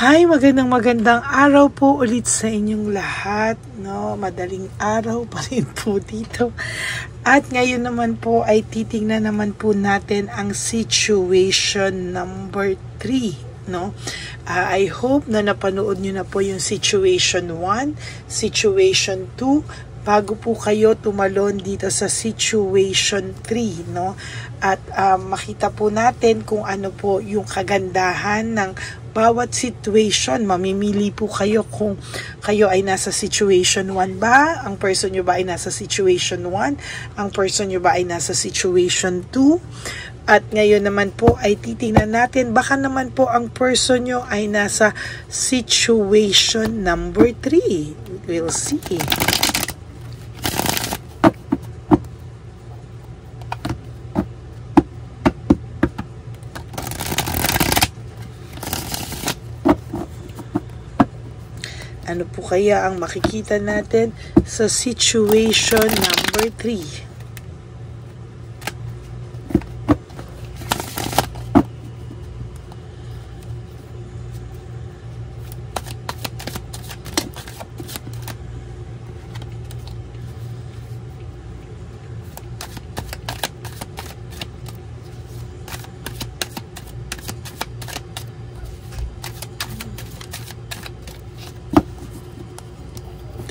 Hi, magandang araw po ulit sa inyong lahat, no? Madaling araw pa rin po dito. At ngayon naman po ay titingnan naman po natin ang situation number 3, no? I hope na napanood nyo na po yung situation 1, situation 2, bago po kayo tumalon dito sa situation 3, no? At makita po natin kung ano po yung kagandahan ng bawat situation. Mamimili po kayo kung kayo ay nasa situation 1 ba, ang person nyo ba ay nasa situation 1, ang person nyo ba ay nasa situation 2. At ngayon naman po ay titingnan natin, baka naman po ang person nyo ay nasa situation number 3. We'll see. Ano po kaya ang makikita natin sa situation number 3?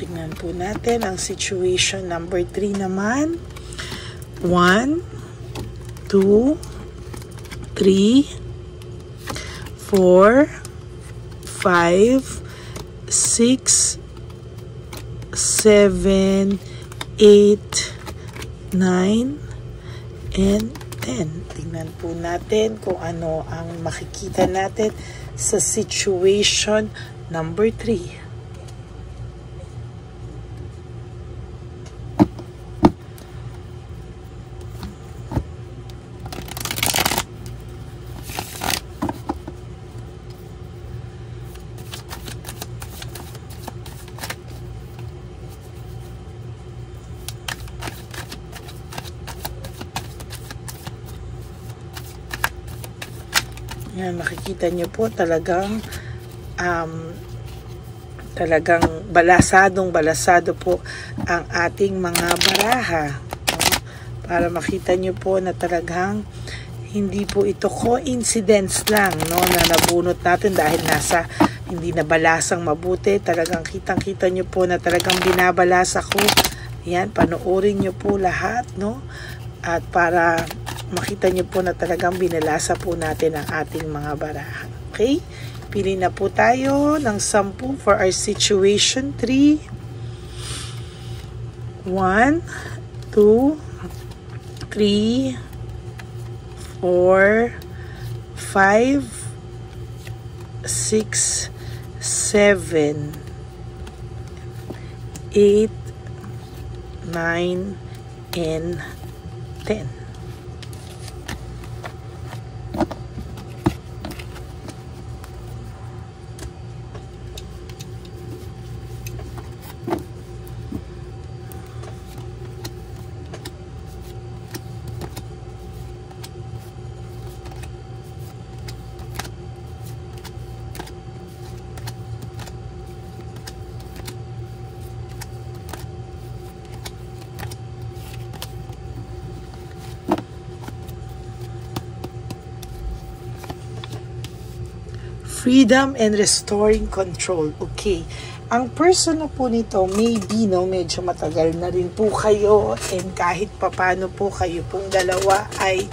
Tingnan po natin ang situation number 3 naman. 1, 2, 3, 4, 5, 6, 7, 8, 9, and 10. Tingnan po natin kung ano ang makikita natin sa situation number 3. Yan, makikita nyo po talagang balasado po ang ating mga baraha, no? Para makita nyo po na talagang hindi po ito coincidence lang, no, na nabunot natin dahil hindi nabalasang mabuti. Talagang kitang-kita nyo po na talagang binabalasa ko. Yan, panoorin nyo po lahat, no? At para makita nyo po na talagang binalasa po natin ang ating mga baraha. Okay? Pili na po tayo ng 10 for our situation 3. 1, 2, 3, 4, 5, 6, 7, 8, 9, and 10. Freedom and restoring control. Okay. Ang person na po nito, maybe, no, medyo matagal na rin po kayo, and kahit papano po kayo pong dalawa ay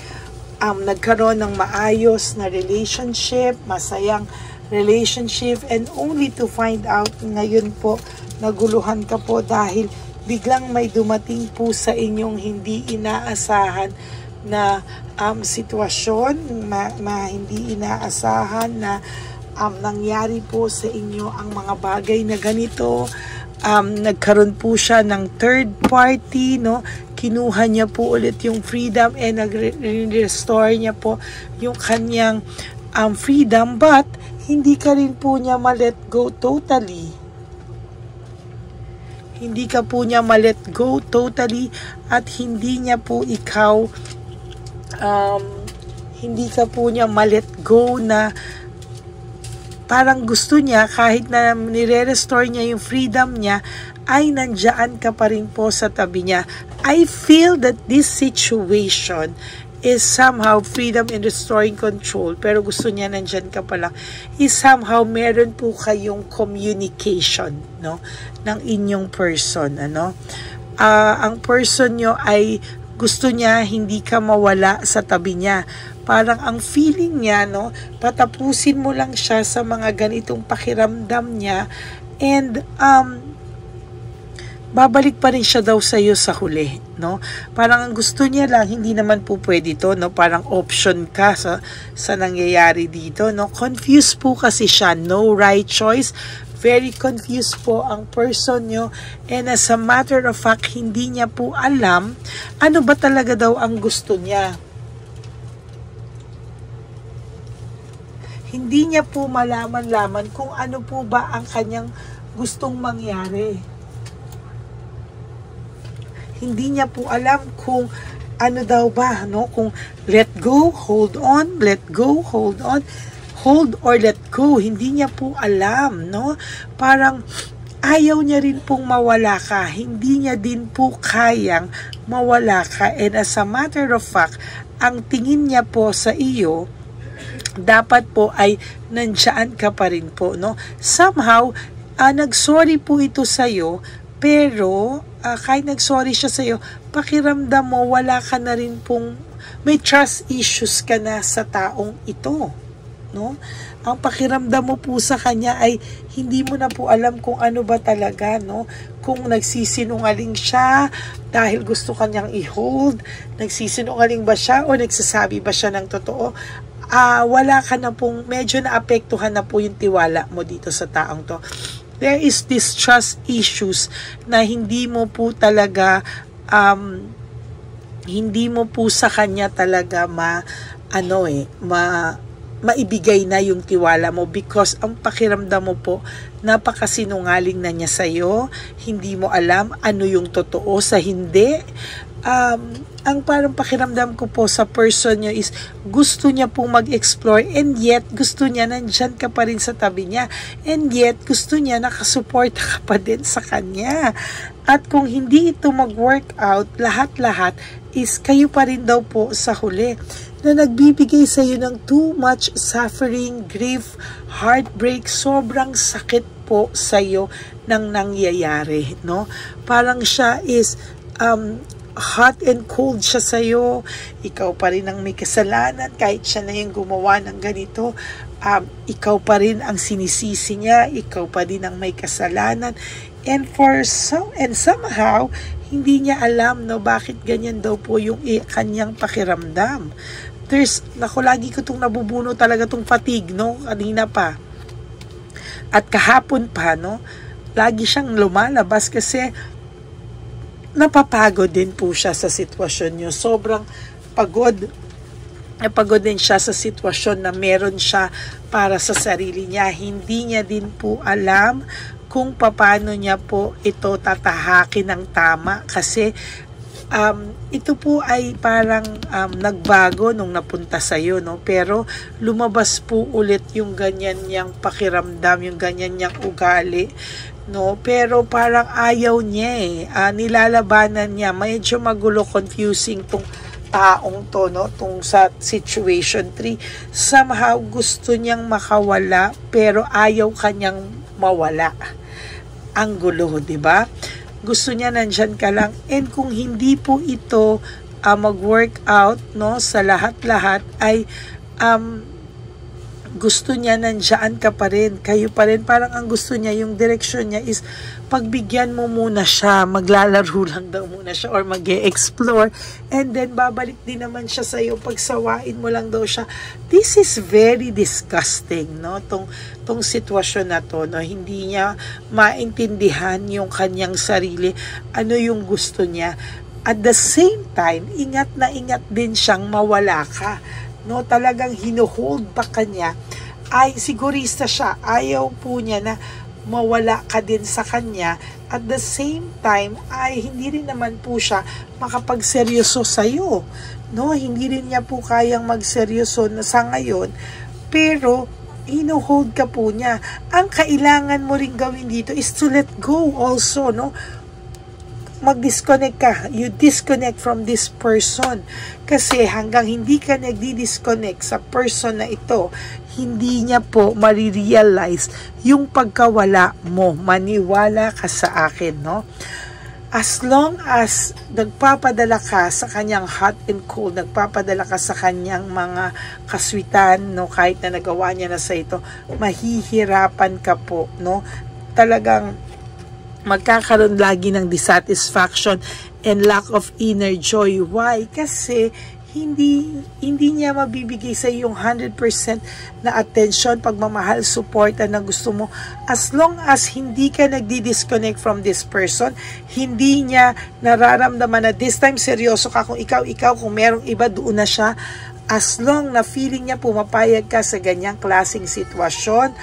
nagkaroon ng maayos na relationship, masayang relationship, and only to find out ngayon po, naguluhan ka po dahil biglang may dumating po sa inyong hindi inaasahan na sitwasyon, hindi inaasahan na nangyari po sa inyo ang mga bagay na ganito. Nagkaroon po siya ng third party, no? Kinuha niya po ulit yung freedom and nag-restore niya po yung kanyang freedom, but hindi ka rin po niya ma-let go totally. Hindi ka po niya ma-let go totally, at hindi niya po ikaw hindi ka po niya ma-let go na parang gusto niya kahit na nire-restore niya yung freedom niya, ay nandiyan ka pa rin po sa tabi niya. I feel that this situation is somehow freedom and restoring control, pero gusto niya nandiyan ka pa lang, is somehow meron po kayong communication, no, ng inyong person, ano. Ang person nyo ay gusto niya hindi ka mawala sa tabi niya. Parang ang feeling niya, no, patapusin mo lang siya sa mga ganitong pakiramdam niya, and babalik pa rin siya daw sa iyo sa huli, no? Parang ang gusto niya lang, hindi naman po pwede to, no? Parang option ka sa nangyayari dito, no? Confused po kasi siya, no right choice. Very confused po ang person nyo, and as a matter of fact, hindi niya po alam ano ba talaga daw ang gusto niya. Hindi niya po malaman-laman kung ano po ba ang kanyang gustong mangyari. Hindi niya po alam kung ano daw ba, no? Kung let go, hold on, let go, hold on, hold or let go. Hindi niya po alam, no? Parang ayaw niya rin pong mawala ka. Hindi niya din po kayang mawala ka. And as a matter of fact, ang tingin niya po sa iyo, dapat po ay nandiyan ka pa rin po, no? Somehow, nag-sorry po ito sa iyo, pero kahit nag-sorry siya sa iyo, pakiramdam mo wala ka na rin pong, may trust issues ka na sa taong ito, no? Ang pakiramdam mo po sa kanya ay hindi mo na po alam kung ano ba talaga, no? Kung nagsisinungaling siya dahil gusto kanyang i-hold, nagsisinungaling ba siya o nagsasabi ba siya ng totoo? Wala ka na pong, medyo naapektuhan na po yung tiwala mo dito sa taong to. There is this trust issues na hindi mo po talaga, hindi mo po sa kanya talaga maibigay na yung tiwala mo, because ang pakiramdam mo po, napakasinungaling na niya sa'yo, hindi mo alam ano yung totoo sa hindi. Ang parang pakiramdam ko po sa person nyo is gusto niya pong mag-explore, and yet gusto niya nandyan ka pa rin sa tabi niya, and yet gusto niya nakasuporta ka pa din sa kanya. At kung hindi ito mag-work out, lahat-lahat is kayo pa rin daw po sa huli, na nagbibigay sa iyo ng too much suffering, grief, heartbreak, sobrang sakit po sa iyo nang nangyayari, no? Parang siya is hot and cold siya sa'yo, ikaw pa rin ang may kasalanan, kahit siya na yung gumawa ng ganito, ikaw pa rin ang sinisisi niya, ikaw pa din ang may kasalanan, and somehow, hindi niya alam, no, bakit ganyan daw po yung kanyang pakiramdam. Lagi ko itong nabubuno talaga itong fatigue, no, kanina pa, at kahapon pa, no, lagi siyang lumalabas kasi napapagod din po siya sa sitwasyon nyo. Sobrang pagod. Napagod din siya sa sitwasyon na meron siya para sa sarili niya. Hindi niya din po alam kung paano niya po ito tatahakin ng tama. Kasi ito po ay parang nagbago nung napunta sa'yo, no? Pero lumabas po ulit yung ganyan niyang pakiramdam, yung ganyan niyang ugali, no? Pero parang ayaw niya nilalabanan niya, medyo magulo, confusing tong taong to, no? Tong sa situation 3, somehow gusto niyang makawala pero ayaw kanyang mawala. Ang gulo, di ba? Gusto niya nandyan ka lang, and kung hindi po ito mag-work out, no, sa lahat-lahat ay gusto niya nandiyan ka pa rin, kayo pa rin. Parang ang gusto niya, yung direction niya is pagbigyan mo muna siya, maglalaro lang daw muna siya or mag-e-explore, and then babalik din naman siya sa iyo, pagsawain mo lang daw siya. This is very disgusting, no, tong sitwasyon na to, no. Hindi niya maintindihan yung kanyang sarili, ano yung gusto niya. At the same time, ingat na ingat din siyang mawala ka, no. Talagang hinuhold pa kanya, ay sigurista siya, ayaw po niya na mawala ka din sa kanya. At the same time ay hindi rin naman po siya makapagseryoso sa iyo, no. Hindi rin niya po kayang magseryoso na sa ngayon, pero hino-hold ka po niya. Ang kailangan mo rin gawin dito is to let go also, no? Mag-disconnect ka. You disconnect from this person. Kasi hanggang hindi ka nagdi-disconnect sa person na ito, hindi niya po marirealize yung pagkawala mo. Maniwala ka sa akin, no? As long as nagpapadala ka sa kanyang hot and cold, nagpapadala ka sa kanyang mga kaswitan, no, kahit na nagawa niya na sa ito, mahihirapan ka po, no? Talagang magkakaroon lagi ng dissatisfaction and lack of inner joy. Why? Kasi hindi niya mabibigay sa iyo yung 100% na attention, pagmamahal, support na gusto mo. As long as hindi ka nagdi-disconnect from this person, hindi niya nararamdaman na this time seryoso ka, kung ikaw, kung merong iba, doon na siya. As long na feeling niya pumapayag ka sa ganyang klaseng sitwasyon,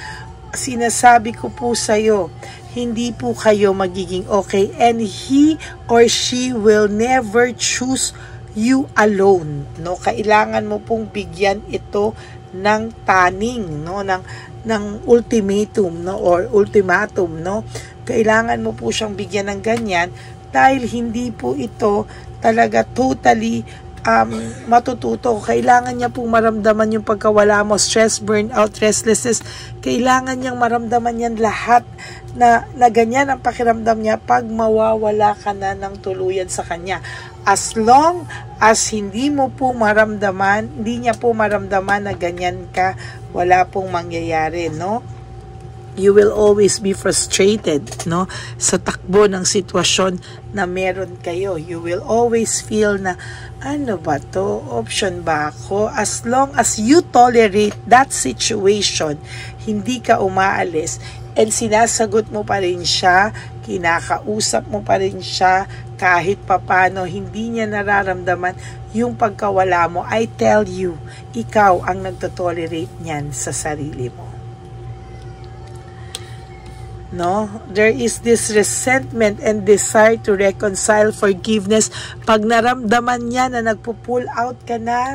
sinasabi ko po sa iyo, hindi po kayo magiging okay, and he or she will never choose you alone, no? Kailangan mo pong bigyan ito ng taning, no, ng ultimatum, no, or ultimatum, no? Kailangan mo po siyang bigyan ng ganyan dahil hindi po ito talaga totally matututo. Kailangan niya pong maramdaman yung pagkawala mo, stress, burnout, restlessness. Kailangan niyang maramdaman yan lahat na ganyan ang pakiramdam niya pag mawawala ka na ng tuluyan sa kanya. As long as hindi mo po maramdaman, hindi niya po maramdaman na ganyan ka, wala pong mangyayari, no? You will always be frustrated, no, sa takbo ng sitwasyon na meron kayo. You will always feel na, ano ba to? Option ba ako? As long as you tolerate that situation, hindi ka umaalis, and sinasagot mo pa rin siya, kinakausap mo pa rin siya, kahit papano hindi niya nararamdaman yung pagkawala mo, I tell you, ikaw ang nagtotolerate niyan sa sarili mo. No, there is this resentment and desire to reconcile, forgiveness. Pag naramdaman niya na nagpo-pull out ka na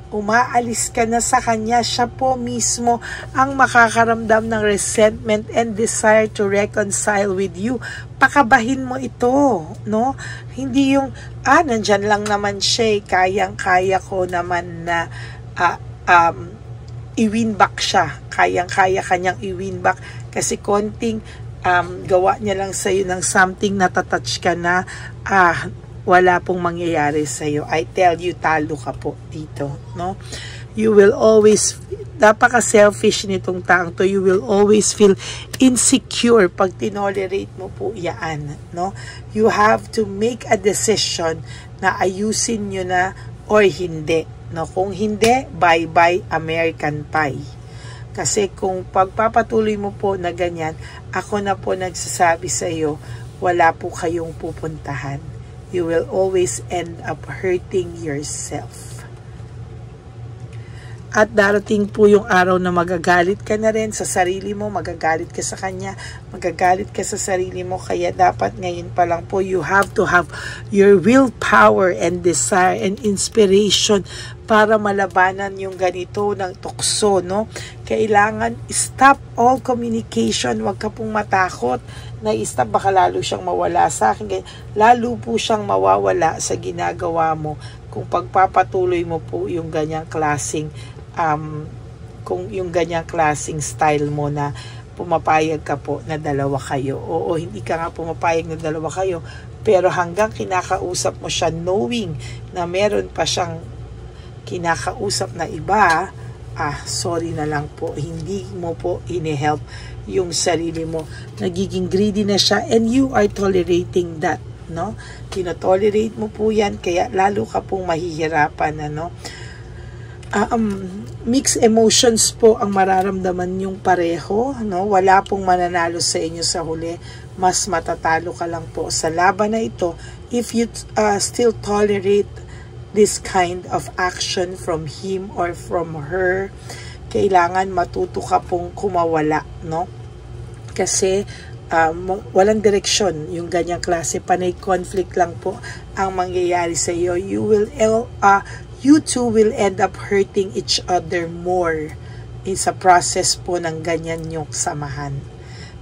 umaalis ka na sa kanya, siya po mismo ang makakaramdam ng resentment and desire to reconcile with you. Pakabahin mo ito, no? Hindi yung, nandyan lang naman siya, kayang-kaya ko naman na i-win back siya. Kayang-kaya kanyang i-win back kasi konting gawa niya lang sa'yo ng something, natatouch ka na, wala pong mangyayari sa'yo. I tell you, talo ka po dito, no? You will always, napaka-selfish nitong taong to, you will always feel insecure pag tinolerate mo po yan, no? You have to make a decision na ayusin nyo na or hindi, no? Kung hindi, bye-bye American Pie. Kasi kung pagpapatuloy mo po na ganyan, ako na po nagsasabi sa iyo, wala po kayong pupuntahan. You will always end up hurting yourself. At darating po yung araw na magagalit ka na rin sa sarili mo, magagalit ka sa kanya, magagalit ka sa sarili mo. Kaya dapat ngayon pa lang po, you have to have your willpower and desire and inspiration para malabanan yung ganito ng tukso, no? Kailangan stop all communication. Huwag ka pong matakot na stop, baka lalo siyang mawala sa akin. Lalo po siyang mawawala sa ginagawa mo kung pagpapatuloy mo po yung ganyang klaseng kung yung ganyang klaseng style mo na pumapayag ka po na dalawa kayo. Oo, hindi ka nga pumapayag na dalawa kayo, pero hanggang kinakausap mo siya knowing na meron pa siyang kinakausap na iba, sorry na lang po, hindi mo po ini-help yung sarili mo. Nagiging greedy na siya and you are tolerating that, no? Tinotolerate mo po yan, kaya lalo ka pong mahihirapan, ano? Mixed emotions po ang mararamdaman yung pareho, no? Wala pong mananalo sa inyo sa huli, mas matatalo ka lang po sa laban na ito if you still tolerate this kind of action from him or from her. Kailangan matuto ka pong kumawala, no? Kasi walang direksyon yung ganyang klase, panay conflict lang po ang mangyayari sa iyo. You two will end up hurting each other more, sa process po ng ganyan yung samahan,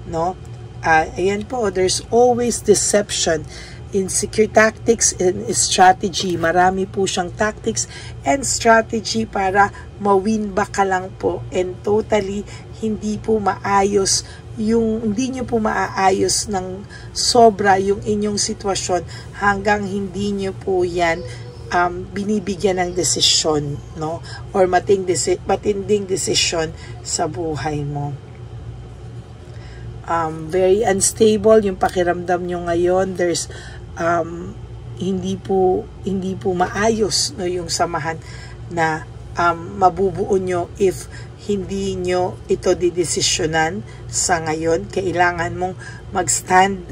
no? Ayan po, there's always deception, insecure tactics and strategy. Marami po siyang tactics and strategy para ma-win back ka lang po, and totally hindi po maayos hindi nyo po maaayos ng sobra yung inyong sitwasyon hanggang hindi nyo po yan binibigyan ng desisyon, no? Or matinding desisyon sa buhay mo. Very unstable yung pakiramdam nyo ngayon. There's hindi po maayos, no, yung samahan na mabubuo nyo if hindi nyo ito didesisyonan sa ngayon. Kailangan mong mag-stand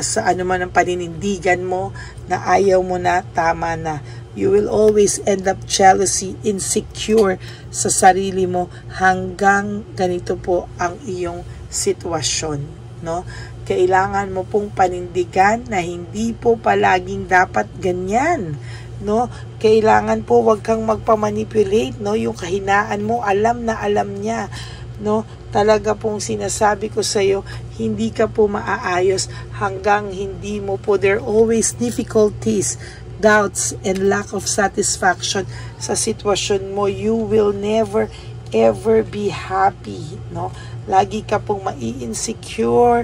sa anuman ang paninindigan mo na ayaw mo na, tama na. You will always end up jealousy, insecure sa sarili mo hanggang ganito po ang iyong sitwasyon, no? Kailangan mo pong panindigan na hindi po palaging dapat ganyan, no? Kailangan po wag kang magpamanipulate, no? Yung kahinaan mo, alam na alam niya, no? Talaga pong sinasabi ko sa iyo, hindi ka po maaayos hanggang hindi mo po, there are always difficulties, doubts, and lack of satisfaction sa sitwasyon mo. You will never ever be happy, no? Lagi ka pong mai-insecure,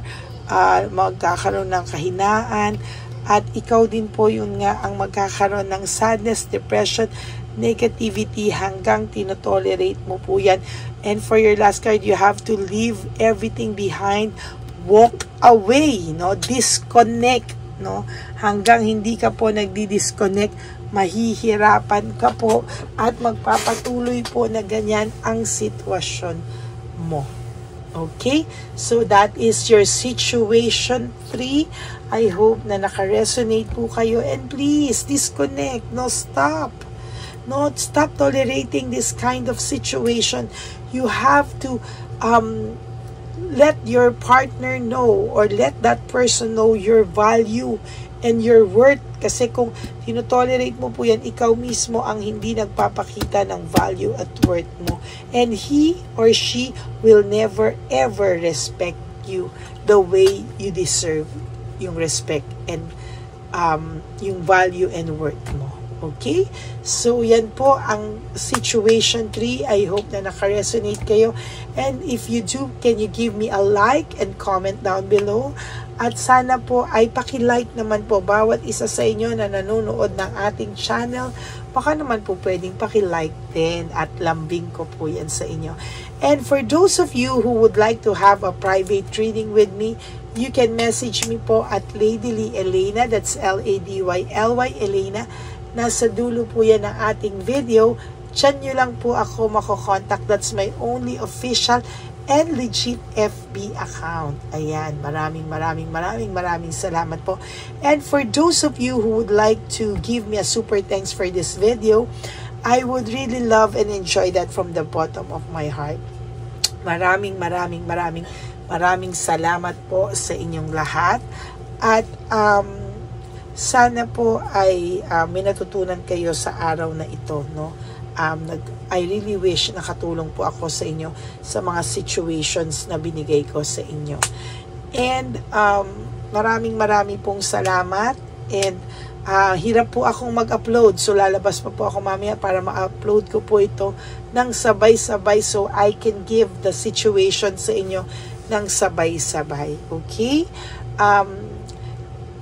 magkakaroon ng kahinaan, at ikaw din po yun nga ang magkakaroon ng sadness, depression, negativity hanggang tinotolerate mo po yan. And for your last card, you have to leave everything behind, walk away, no? Disconnect, no? Hanggang hindi ka po nagdi-disconnect, mahihirapan ka po at magpapatuloy po na ganyan ang sitwasyon mo. Okay, so that is your situation 3. I hope na naka-resonate po kayo, and please disconnect. No, stop tolerating this kind of situation. You have to let your partner know, or let that person know your value and your worth. Kasi kung tinotolerate mo po yan, ikaw mismo ang hindi nagpapakita ng value at worth mo. And he or she will never ever respect you the way you deserve yung respect and yung value and worth mo. Okay? So, yan po ang situation 3. I hope na naka-resonate kayo. And if you do, can you give me a like and comment down below? At sana po ay paki-like naman po bawat isa sa inyo na nanonood ng ating channel. Baka naman po pwedeng paki-like din, at lambing ko po yan sa inyo. And for those of you who would like to have a private reading with me, you can message me po at Lady Lee Elena. That's LADYLY Elena. Nasa dulo po yan ng ating video. Diyan nyo lang po ako makokontak. That's my only official and legit FB account. Ayan, maraming salamat po. And for those of you who would like to give me a super thanks for this video, I would really love and enjoy that from the bottom of my heart. Maraming salamat po sa inyong lahat. At sana po ay may natutunan kayo sa araw na ito, no? I really wish nakatulong po ako sa inyo sa mga situations na binigay ko sa inyo. And maraming pong salamat. And hirap po akong mag-upload, so lalabas pa po ako mamaya para ma-upload ko po ito ng sabay-sabay, so I can give the situation sa inyo ng sabay-sabay. Okay?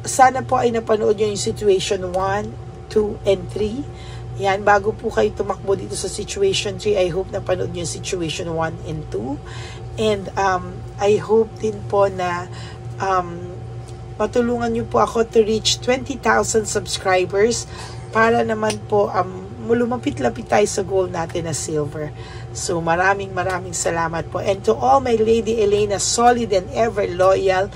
Sana po ay napanood nyo yung situation 1, 2, and 3. Yan, bago po kayo tumakbo dito sa situation 3, I hope na panood nyo yung situation 1 and 2. And I hope din po na matulungan nyo po ako to reach 20,000 subscribers para naman po lumapit-lapit tayo sa goal natin na silver. So maraming salamat po. And to all my Lady Elena solid and ever loyal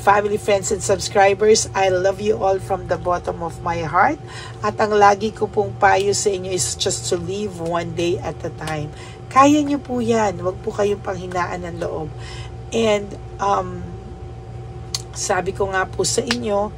family, friends, and subscribers, I love you all from the bottom of my heart. At ang lagi ko pong payo sa inyo is just to live one day at a time. Kaya nyo po yan. Huwag po kayong panghinaan ng loob. And sabi ko nga po sa inyo,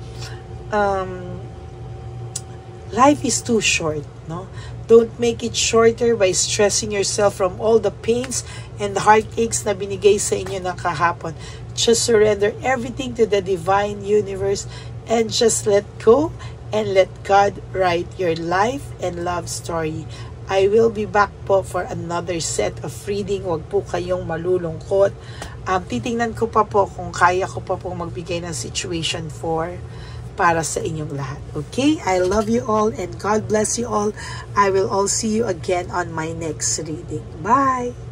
Life is too short, no? Don't make it shorter by stressing yourself from all the pains and the heartaches na binigay sa inyo ng kahapon. Just surrender everything to the divine universe and just let go and let God write your life and love story. I will be back po for another set of reading. Huwag po kayong malulungkot. Titingnan ko pa po kung kaya ko pa po magbigay ng situation 4 para sa inyong lahat. Okay? I love you all and God bless you all. I will all see you again on my next reading. Bye!